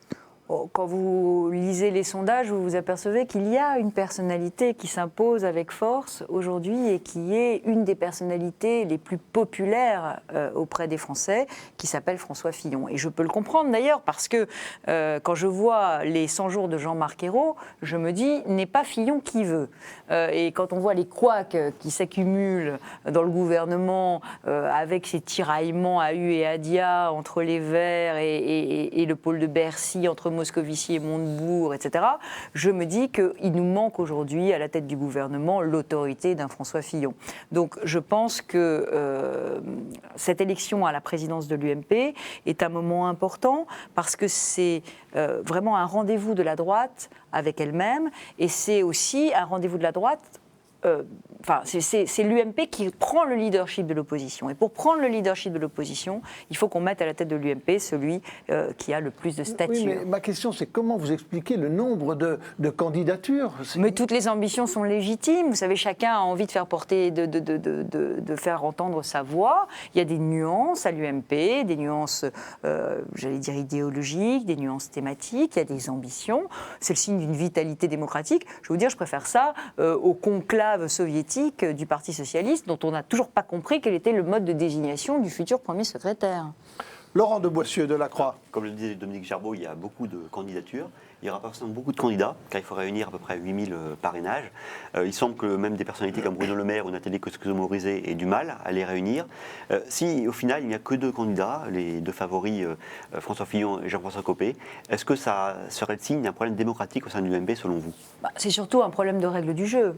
Quand vous lisez les sondages, vous vous apercevez qu'il y a une personnalité qui s'impose avec force aujourd'hui et qui est une des personnalités les plus populaires auprès des Français, qui s'appelle François Fillon. Et je peux le comprendre d'ailleurs parce que quand je vois les 100 jours de Jean-Marc Ayrault, je me dis, n'est pas Fillon qui veut. Et quand on voit les couacs qui s'accumulent dans le gouvernement avec ces tiraillements à U et à Dia entre les Verts et le pôle de Bercy, entre Moscovici et Montebourg, etc., je me dis qu'il nous manque aujourd'hui, à la tête du gouvernement, l'autorité d'un François Fillon. Donc je pense que cette élection à la présidence de l'UMP est un moment important parce que c'est vraiment un rendez-vous de la droite avec elle-même et c'est aussi un rendez-vous de la droite. C'est l'UMP qui prend le leadership de l'opposition. Et pour prendre le leadership de l'opposition, il faut qu'on mette à la tête de l'UMP celui qui a le plus de stature. Oui, mais ma question, c'est comment vous expliquez le nombre de candidatures? Mais toutes les ambitions sont légitimes. Vous savez, chacun a envie de faire porter, de faire entendre sa voix. Il y a des nuances à l'UMP, des nuances, j'allais dire, idéologiques, des nuances thématiques. Il y a des ambitions. C'est le signe d'une vitalité démocratique. Je vais vous dire, je préfère ça au conclave soviétique du Parti socialiste, dont on n'a toujours pas compris quel était le mode de désignation du futur Premier secrétaire. Laurent de Boissieu de La Croix. Comme le disait Dominique Gerbaud, il y a beaucoup de candidatures. Il y aura forcément beaucoup de candidats, car il faut réunir à peu près 8000 parrainages. Il semble que même des personnalités comme Bruno Le Maire ou Nathalie Kosciusko-Morizet aient du mal à les réunir. Si au final il n'y a que 2 candidats, les 2 favoris, François Fillon et Jean-François Copé, est-ce que ça serait le signe d'un problème démocratique au sein de l'UMP selon vous? C'est surtout un problème de règles du jeu.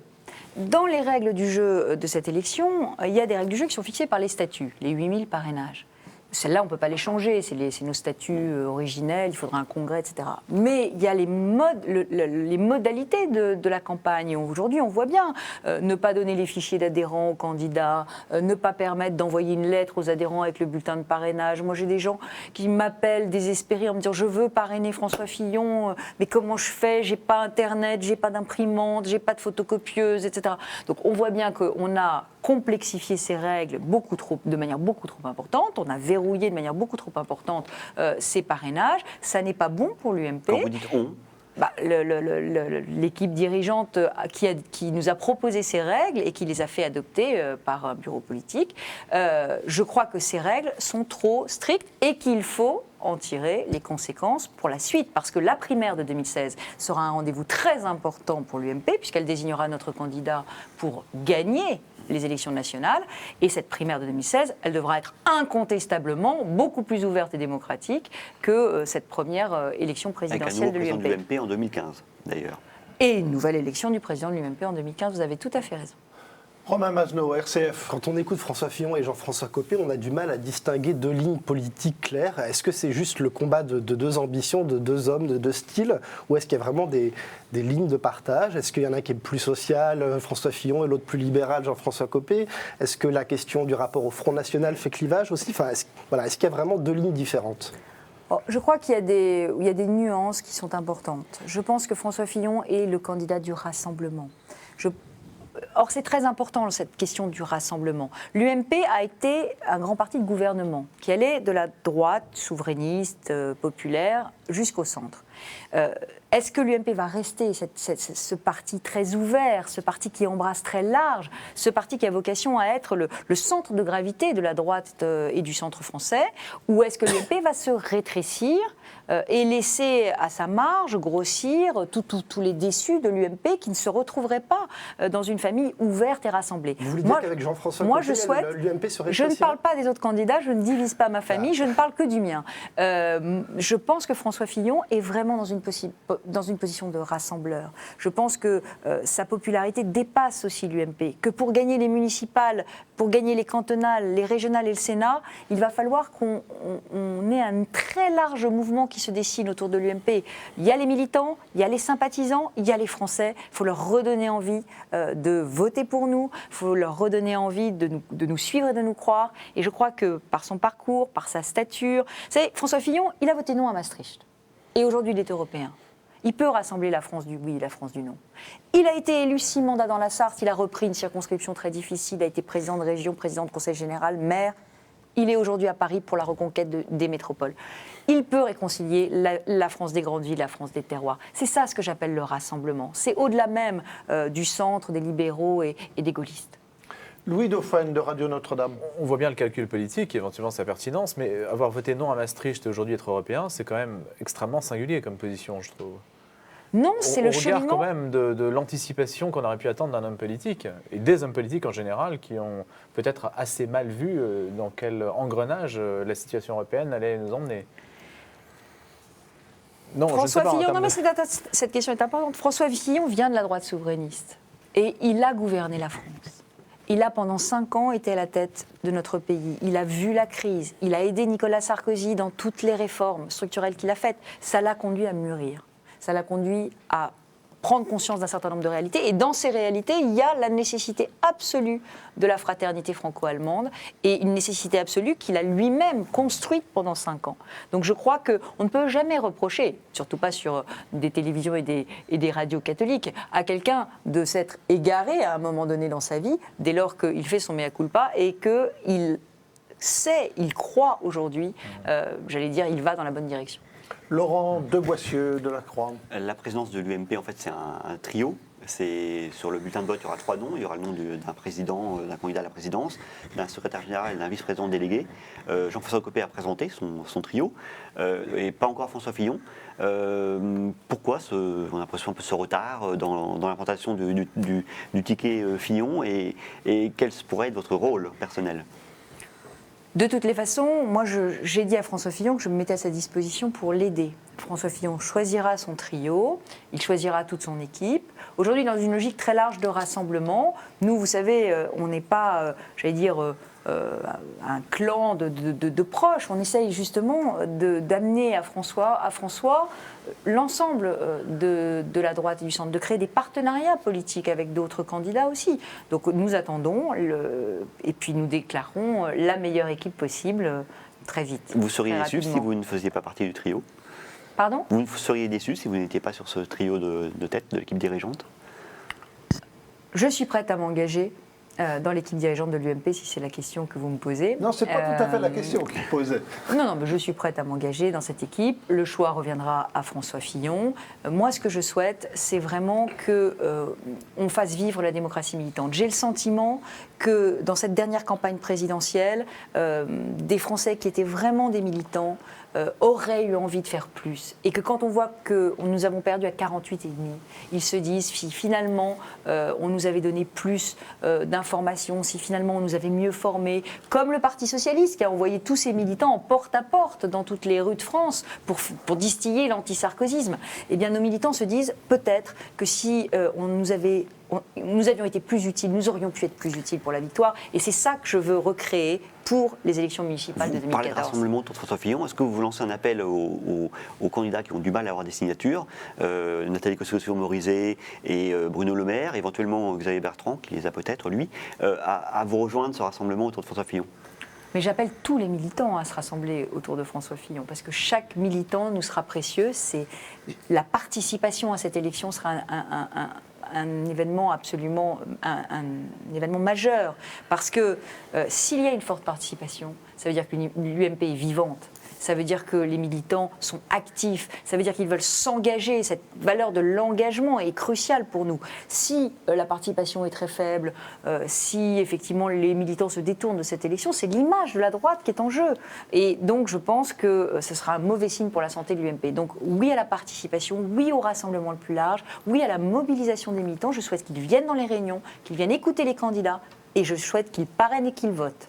Dans les règles du jeu de cette élection, il y a des règles du jeu qui sont fixées par les statuts, les 8000 parrainages. Celles-là, on ne peut pas les changer, c'est nos statuts originels, il faudra un congrès, etc. Mais il y a les modalités de la campagne. Aujourd'hui, on voit bien, ne pas donner les fichiers d'adhérents aux candidats, ne pas permettre d'envoyer une lettre aux adhérents avec le bulletin de parrainage. Moi, j'ai des gens qui m'appellent désespérés en me disant « je veux parrainer François Fillon, mais comment je fais? J'ai pas Internet, j'ai pas d'imprimante, j'ai pas de photocopieuse, etc. » Donc, on voit bien qu'on a complexifié ces règles de manière beaucoup trop importante. On a verrouillé de manière beaucoup trop importante ces parrainages. Ça n'est pas bon pour l'UMP. Quand vous dites on, l'équipe dirigeante qui nous a proposé ces règles et qui les a fait adopter par un bureau politique, je crois que ces règles sont trop strictes et qu'il faut en tirer les conséquences pour la suite. Parce que la primaire de 2016 sera un rendez-vous très important pour l'UMP puisqu'elle désignera notre candidat pour gagner les élections nationales. Et cette primaire de 2016, elle devra être incontestablement beaucoup plus ouverte et démocratique que cette première élection présidentielle de l'UMP. Avec un nouveau président de l'UMP en 2015, d'ailleurs. Et une nouvelle élection du président de l'UMP en 2015, vous avez tout à fait raison. Romain Masneau, RCF. Quand on écoute François Fillon et Jean-François Copé, on a du mal à distinguer deux lignes politiques claires. Est-ce que c'est juste le combat de deux ambitions, de deux hommes, de deux styles, ou est-ce qu'il y a vraiment des lignes de partage? Est-ce qu'il y en a qui est plus social, François Fillon, et l'autre plus libéral, Jean-François Copé? Est-ce que la question du rapport au Front National fait clivage aussi? Enfin, est-ce qu'il y a vraiment deux lignes différentes? Je crois qu'il y a des nuances qui sont importantes. Je pense que François Fillon est le candidat du rassemblement. Or, c'est très important, cette question du rassemblement. L'UMP a été un grand parti de gouvernement qui allait de la droite souverainiste, populaire, jusqu'au centre. Est-ce que l'UMP va rester ce parti très ouvert, ce parti qui embrasse très large, ce parti qui a vocation à être le centre de gravité de la droite et du centre français, ou est-ce que l'UMP va se rétrécir et laisser à sa marge grossir tous les déçus de l'UMP qui ne se retrouveraient pas dans une famille ouverte et rassemblée? Vous voulez dire qu'avec Jean-François Copé, je souhaite, l'UMP se rétrécit? Je ne parle pas des autres candidats, je ne divise pas ma famille, je ne parle que du mien. Je pense que François Fillon est vraiment dans une position de rassembleur. Je pense que sa popularité dépasse aussi l'UMP, que pour gagner les municipales, pour gagner les cantonales, les régionales et le Sénat, il va falloir qu'on ait un très large mouvement qui se dessine autour de l'UMP. Il y a les militants, il y a les sympathisants, il y a les Français. Il faut leur redonner envie de voter pour nous, il faut leur redonner envie de nous suivre et de nous croire. Et je crois que par son parcours, par sa stature... Vous savez, François Fillon, il a voté non à Maastricht. Et aujourd'hui, il est européen. Il peut rassembler la France du oui et la France du non. Il a été élu 6 mandats dans la Sarthe, il a repris une circonscription très difficile, il a été président de région, président de conseil général, maire. Il est aujourd'hui à Paris pour la reconquête des métropoles. Il peut réconcilier la France des grandes villes, la France des terroirs. C'est ça ce que j'appelle le rassemblement. C'est au-delà même du centre, des libéraux et des gaullistes. Louis Dauphin de Radio Notre-Dame. On voit bien le calcul politique, éventuellement sa pertinence, mais avoir voté non à Maastricht et aujourd'hui être européen, c'est quand même extrêmement singulier comme position, je trouve. Non, c'est le cheminement. On regarde quand même de l'anticipation qu'on aurait pu attendre d'un homme politique, et des hommes politiques en général, qui ont peut-être assez mal vu dans quel engrenage la situation européenne allait nous emmener. Non, François Fillon, non mais cette question est importante. François Fillon vient de la droite souverainiste et il a gouverné la France. Il a pendant 5 ans été à la tête de notre pays. Il a vu la crise. Il a aidé Nicolas Sarkozy dans toutes les réformes structurelles qu'il a faites. Ça l'a conduit à mûrir. Ça l'a conduit à prendre conscience d'un certain nombre de réalités. Et dans ces réalités, il y a la nécessité absolue de la fraternité franco-allemande et une nécessité absolue qu'il a lui-même construite pendant 5 ans. Donc je crois qu'on ne peut jamais reprocher, surtout pas sur des télévisions et des radios catholiques, à quelqu'un de s'être égaré à un moment donné dans sa vie, dès lors qu'il fait son mea culpa et qu'il sait, il croit aujourd'hui, j'allais dire, il va dans la bonne direction. Laurent Deboissieu de la Croix. La présidence de l'UMP, en fait, c'est un trio. Sur le bulletin de vote, il y aura 3 noms. Il y aura le nom d'un président, d'un candidat à la présidence, d'un secrétaire général et d'un vice-président délégué. Jean-François Copé a présenté son trio, et pas encore François Fillon. Pourquoi on a l'impression un peu ce retard dans l'implantation du ticket Fillon, et quel pourrait être votre rôle personnel ? De toutes les façons, moi j'ai dit à François Fillon que je me mettais à sa disposition pour l'aider. François Fillon choisira son trio, il choisira toute son équipe. Aujourd'hui, dans une logique très large de rassemblement, nous, vous savez, on n'est pas, j'allais dire, un clan de proches. On essaye justement d'amener à François l'ensemble de la droite et du centre, de créer des partenariats politiques avec d'autres candidats aussi. Donc nous attendons et puis nous déclarons la meilleure équipe possible très vite. Vous seriez déçu si vous ne faisiez pas partie du trio ? Pardon ? Vous seriez déçu si vous n'étiez pas sur ce trio de tête de l'équipe dirigeante ? Je suis prête à m'engager dans l'équipe dirigeante de l'UMP, si c'est la question que vous me posez. Non, ce n'est pas tout à fait la question qu'il posait. Non, mais je suis prête à m'engager dans cette équipe. Le choix reviendra à François Fillon. Moi, ce que je souhaite, c'est vraiment qu'on fasse vivre la démocratie militante. J'ai le sentiment que dans cette dernière campagne présidentielle, des Français qui étaient vraiment des militants auraient eu envie de faire plus. Et que quand on voit que nous avons perdu à 48,5, ils se disent, si finalement on nous avait donné plus d'informations, si finalement on nous avait mieux formés, comme le Parti Socialiste qui a envoyé tous ses militants en porte-à-porte dans toutes les rues de France pour distiller l'anti-sarkozysme, eh bien nos militants se disent peut-être que si on nous avait nous avions été plus utiles, nous aurions pu être plus utiles pour la victoire. Et c'est ça que je veux recréer pour les élections municipales de 2014. Vous parlez de rassemblement autour de François Fillon. Est-ce que vous lancez un appel aux candidats qui ont du mal à avoir des signatures, Nathalie Kosciusko-Morizet et Bruno Le Maire, éventuellement Xavier Bertrand, qui les a peut-être, lui, à vous rejoindre ce rassemblement autour de François Fillon? Mais j'appelle tous les militants à se rassembler autour de François Fillon, parce que chaque militant nous sera précieux. La participation à cette élection sera un événement absolument, un événement majeur, parce que s'il y a une forte participation, ça veut dire que l'UMP est vivante. Ça veut dire que les militants sont actifs, ça veut dire qu'ils veulent s'engager. Cette valeur de l'engagement est cruciale pour nous. Si la participation est très faible, si effectivement les militants se détournent de cette élection, c'est l'image de la droite qui est en jeu. Et donc je pense que ce sera un mauvais signe pour la santé de l'UMP. Donc oui à la participation, oui au rassemblement le plus large, oui à la mobilisation des militants. Je souhaite qu'ils viennent dans les réunions, qu'ils viennent écouter les candidats et je souhaite qu'ils parrainent et qu'ils votent.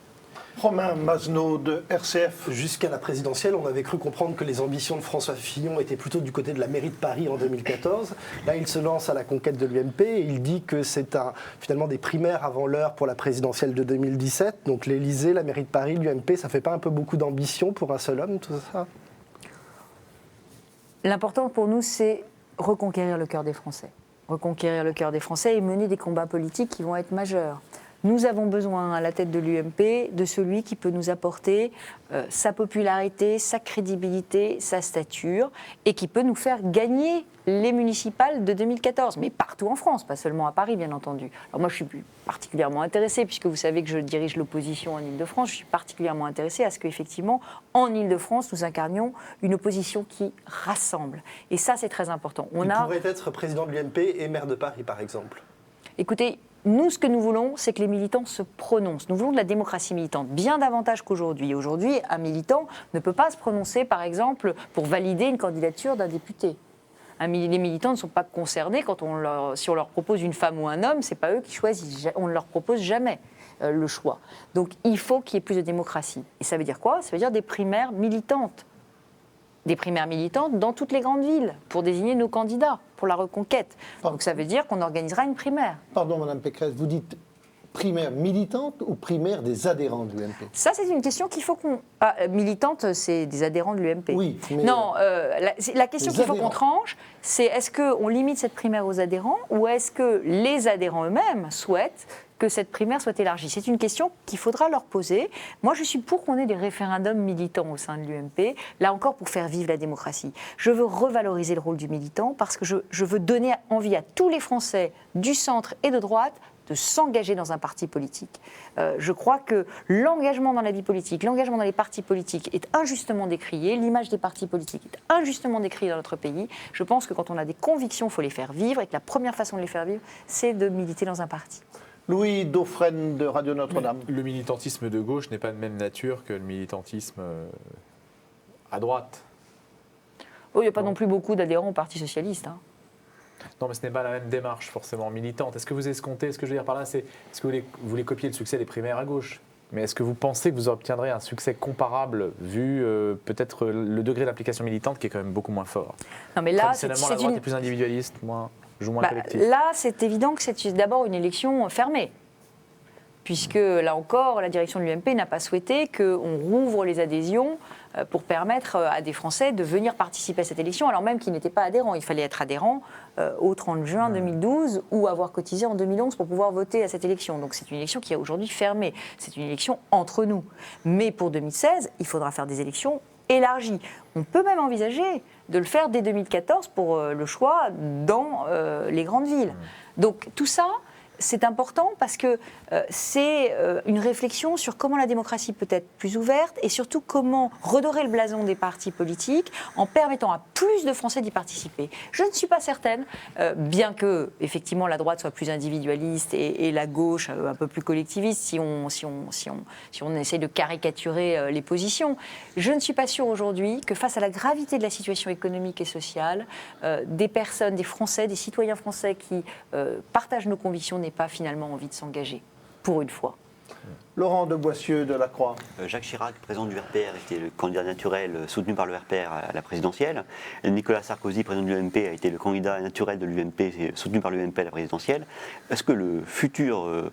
Romain Mazenot de RCF. Jusqu'à la présidentielle, on avait cru comprendre que les ambitions de François Fillon étaient plutôt du côté de la mairie de Paris en 2014. Là, il se lance à la conquête de l'UMP et il dit que c'est finalement des primaires avant l'heure pour la présidentielle de 2017. Donc l'Élysée, la mairie de Paris, l'UMP, ça fait pas un peu beaucoup d'ambition pour un seul homme, tout ça? L'important pour nous, c'est reconquérir le cœur des Français. Reconquérir le cœur des Français et mener des combats politiques qui vont être majeurs. Nous avons besoin, à la tête de l'UMP, de celui qui peut nous apporter sa popularité, sa crédibilité, sa stature, et qui peut nous faire gagner les municipales de 2014, mais partout en France, pas seulement à Paris, bien entendu. Alors moi, je suis particulièrement intéressée, puisque vous savez que je dirige l'opposition en Ile-de-France, je suis particulièrement intéressée à ce qu'effectivement, en Ile-de-France, nous incarnions une opposition qui rassemble. Et ça, c'est très important. Il pourrait être président de l'UMP et maire de Paris, par exemple. Écoutez, nous, ce que nous voulons, c'est que les militants se prononcent. Nous voulons de la démocratie militante, bien davantage qu'aujourd'hui. Aujourd'hui, un militant ne peut pas se prononcer, par exemple, pour valider une candidature d'un député. Les militants ne sont pas concernés si on leur propose une femme ou un homme, c'est pas eux qui choisissent. On ne leur propose jamais le choix. Donc, il faut qu'il y ait plus de démocratie. Et ça veut dire quoi? Ça veut dire des primaires militantes. Des primaires militantes dans toutes les grandes villes pour désigner nos candidats pour la reconquête. Donc ça veut dire qu'on organisera une primaire. Pardon, Madame Pécresse, vous dites primaire militante ou primaire des adhérents de l'UMP? Ça, c'est une question qu'il faut qu'on... militante, c'est des adhérents de l'UMP. Oui, mais... Non, la question qu'il faut qu'on tranche, c'est est-ce qu'on limite cette primaire aux adhérents ou est-ce que les adhérents eux-mêmes souhaitent que cette primaire soit élargie? C'est une question qu'il faudra leur poser. Moi, je suis pour qu'on ait des référendums militants au sein de l'UMP, là encore pour faire vivre la démocratie. Je veux revaloriser le rôle du militant parce que je veux donner envie à tous les Français du centre et de droite de s'engager dans un parti politique. Je crois que l'engagement dans la vie politique, l'engagement dans les partis politiques est injustement décrié, l'image des partis politiques est injustement décriée dans notre pays. Je pense que quand on a des convictions, il faut les faire vivre et que la première façon de les faire vivre, c'est de militer dans un parti. Louis Dauphren de Radio Notre-Dame. Le militantisme de gauche n'est pas de même nature que le militantisme à droite. Oh, il n'y a pas non plus beaucoup d'adhérents au Parti socialiste. Hein. Non, mais ce n'est pas la même démarche forcément militante. Est-ce que vous escomptez, ce que je veux dire par là, c'est est-ce que vous voulez copier le succès des primaires à gauche? Mais est-ce que vous pensez que vous obtiendrez un succès comparable vu peut-être le degré d'application militante qui est quand même beaucoup moins fort? Non, mais là, traditionnellement, la droite est plus individualiste, joue moins collectif. Là, c'est évident que c'est d'abord une élection fermée. Puisque, là encore, la direction de l'UMP n'a pas souhaité qu'on rouvre les adhésions pour permettre à des Français de venir participer à cette élection, alors même qu'ils n'étaient pas adhérents. Il fallait être adhérent au 30 juin 2012 ou avoir cotisé en 2011 pour pouvoir voter à cette élection. Donc c'est une élection qui est aujourd'hui fermée. C'est une élection entre nous. Mais pour 2016, il faudra faire des élections élargies. On peut même envisager de le faire dès 2014 pour le choix dans les grandes villes. Donc tout ça, c'est important parce que c'est une réflexion sur comment la démocratie peut être plus ouverte et surtout comment redorer le blason des partis politiques en permettant à plus de Français d'y participer. Je ne suis pas certaine, bien que effectivement la droite soit plus individualiste et la gauche un peu plus collectiviste, si on essaie de caricaturer les positions, je ne suis pas sûre aujourd'hui que face à la gravité de la situation économique et sociale, des personnes, des Français, des citoyens français qui partagent nos convictions n'aient pas finalement envie de s'engager, pour une fois. Laurent de Boissieu de la Croix. Jacques Chirac, président du RPR, était le candidat naturel soutenu par le RPR à la présidentielle. Nicolas Sarkozy, président de l'UMP, a été le candidat naturel de l'UMP soutenu par l'UMP à la présidentielle. Est-ce que le futur,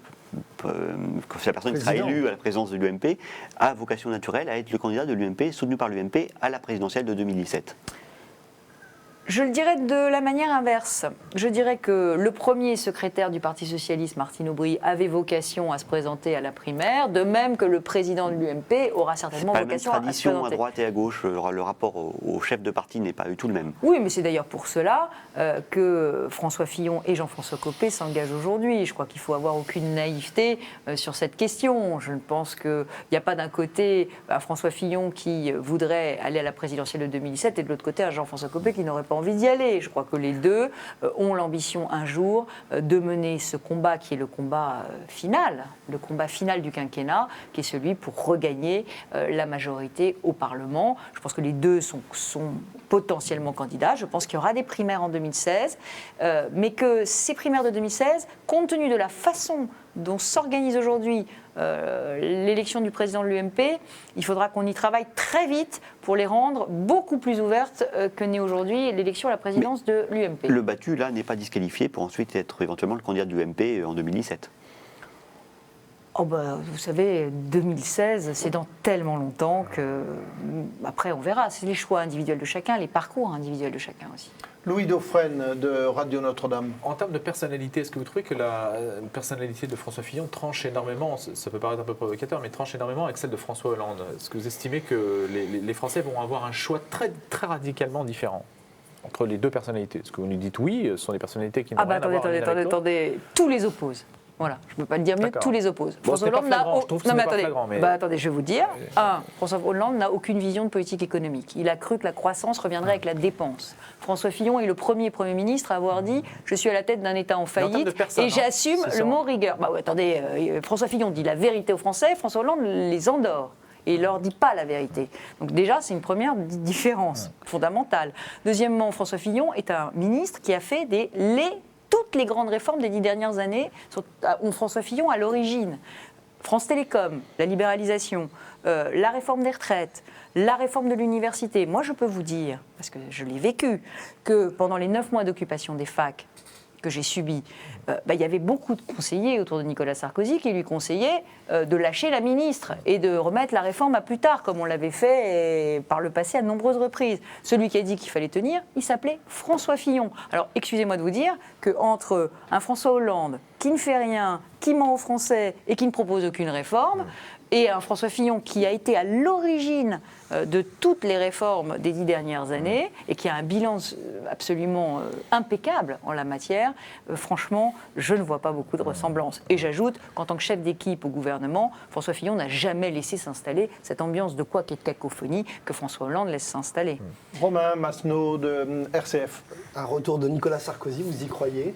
la personne qui sera élue à la présidence de l'UMP, a vocation naturelle à être le candidat de l'UMP soutenu par l'UMP à la présidentielle de 2017 ? Je le dirais de la manière inverse. Je dirais que le premier secrétaire du Parti socialiste, Martine Aubry, avait vocation à se présenter à la primaire, de même que le président de l'UMP aura certainement vocation à se présenter. La tradition à droite et à gauche, le rapport au chef de parti n'est pas du tout le même. Oui, mais c'est d'ailleurs pour cela que François Fillon et Jean-François Copé s'engagent aujourd'hui. Je crois qu'il ne faut avoir aucune naïveté sur cette question. Je pense qu'il n'y a pas d'un côté un François Fillon qui voudrait aller à la présidentielle de 2017 et de l'autre côté un Jean-François Copé qui n'aurait pas envie d'y aller. Je crois que les deux ont l'ambition un jour de mener ce combat qui est le combat final du quinquennat, qui est celui pour regagner la majorité au Parlement. Je pense que les deux sont potentiellement candidats. Je pense qu'il y aura des primaires en 2016, mais que ces primaires de 2016, compte tenu de la façon dont s'organise aujourd'hui l'élection du président de l'UMP, il faudra qu'on y travaille très vite pour les rendre beaucoup plus ouvertes que n'est aujourd'hui l'élection à la présidence de l'UMP. Le battu, là, n'est pas disqualifié pour ensuite être éventuellement le candidat de l'UMP en 2017. Oh bah, vous savez, 2016, c'est dans tellement longtemps que... Après, on verra. C'est les choix individuels de chacun, les parcours individuels de chacun aussi. Louis Dauphren de Radio Notre-Dame. En termes de personnalité, est-ce que vous trouvez que la personnalité de François Fillon tranche énormément, ça peut paraître un peu provocateur, mais tranche énormément avec celle de François Hollande? Est-ce que vous estimez que les Français vont avoir un choix très, très radicalement différent entre les deux personnalités? Est-ce que vous nous dites oui, ce sont des personnalités qui n'ont rien à voir l'une avec l'autre? Attendez, tous les opposent. Voilà, je ne peux pas le dire mieux, tous les opposent. Bon, François Hollande n'a... Non, mais attendez, attendez, je vais vous dire. François Hollande n'a aucune vision de politique économique. Il a cru que la croissance reviendrait avec la dépense. François Fillon est le premier Premier ministre à avoir dit « Je suis à la tête d'un État en faillite et j'assume le mot rigueur ». Attendez, François Fillon dit la vérité aux Français, François Hollande les endort. Et il ne leur dit pas la vérité. Donc déjà, c'est une première différence fondamentale. Deuxièmement, François Fillon est un ministre qui a fait toutes les grandes réformes des 10 dernières années ont François Fillon à l'origine. France Télécom, la libéralisation, la réforme des retraites, la réforme de l'université. Moi, je peux vous dire, parce que je l'ai vécu, que pendant les 9 mois d'occupation des facs que j'ai subis, il y avait beaucoup de conseillers autour de Nicolas Sarkozy qui lui conseillaient de lâcher la ministre et de remettre la réforme à plus tard, comme on l'avait fait par le passé à de nombreuses reprises. Celui qui a dit qu'il fallait tenir, il s'appelait François Fillon. Alors, excusez-moi de vous dire qu'entre un François Hollande qui ne fait rien, qui ment aux Français et qui ne propose aucune réforme, et un François Fillon qui a été à l'origine de toutes les réformes des 10 dernières années et qui a un bilan absolument impeccable en la matière, franchement, je ne vois pas beaucoup de ressemblances. Et j'ajoute qu'en tant que chef d'équipe au gouvernement, François Fillon n'a jamais laissé s'installer cette ambiance de couac et de cacophonie que François Hollande laisse s'installer. Romain Masneau de RCF. Un retour de Nicolas Sarkozy, vous y croyez?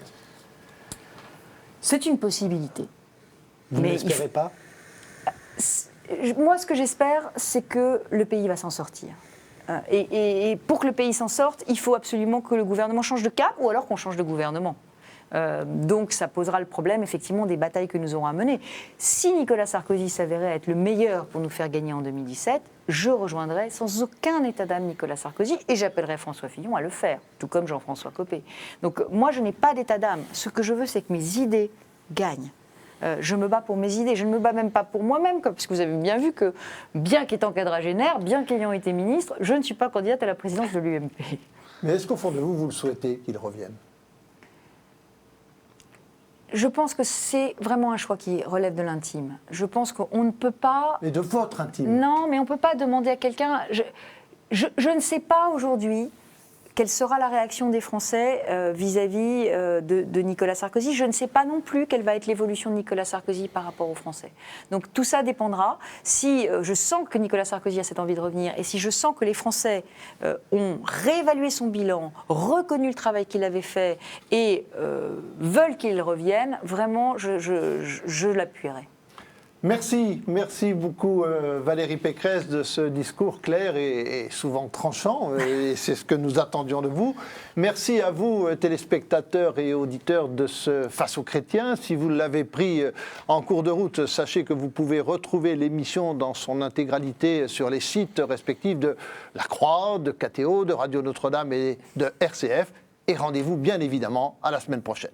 C'est une possibilité. Vous ne l'espérez pas? Moi, ce que j'espère, c'est que le pays va s'en sortir. Et pour que le pays s'en sorte, il faut absolument que le gouvernement change de cap ou alors qu'on change de gouvernement. Donc ça posera le problème, effectivement, des batailles que nous aurons à mener. Si Nicolas Sarkozy s'avérait être le meilleur pour nous faire gagner en 2017, je rejoindrai sans aucun état d'âme Nicolas Sarkozy et j'appellerai François Fillon à le faire, tout comme Jean-François Copé. Donc moi, je n'ai pas d'état d'âme. Ce que je veux, c'est que mes idées gagnent. Je me bats pour mes idées, je ne me bats même pas pour moi-même, parce que vous avez bien vu que, bien qu'étant quadragénaire, bien qu'ayant été ministre, je ne suis pas candidate à la présidence de l'UMP. Mais est-ce qu'au fond de vous, vous le souhaitez qu'il revienne? Je pense que c'est vraiment un choix qui relève de l'intime. Je pense qu'on ne peut pas... Mais de votre intime? Non, mais on ne peut pas demander à quelqu'un... Je ne sais pas aujourd'hui quelle sera la réaction des Français vis-à-vis de Nicolas Sarkozy. Je ne sais pas non plus quelle va être l'évolution de Nicolas Sarkozy par rapport aux Français. Donc tout ça dépendra. Si je sens que Nicolas Sarkozy a cette envie de revenir et si je sens que les Français ont réévalué son bilan, reconnu le travail qu'il avait fait et veulent qu'il revienne, vraiment, je l'appuierai. Merci beaucoup Valérie Pécresse de ce discours clair et souvent tranchant, et c'est ce que nous attendions de vous. Merci à vous téléspectateurs et auditeurs de ce Face aux chrétiens. Si vous l'avez pris en cours de route, sachez que vous pouvez retrouver l'émission dans son intégralité sur les sites respectifs de La Croix, de KTO, de Radio Notre-Dame et de RCF. Et rendez-vous bien évidemment à la semaine prochaine.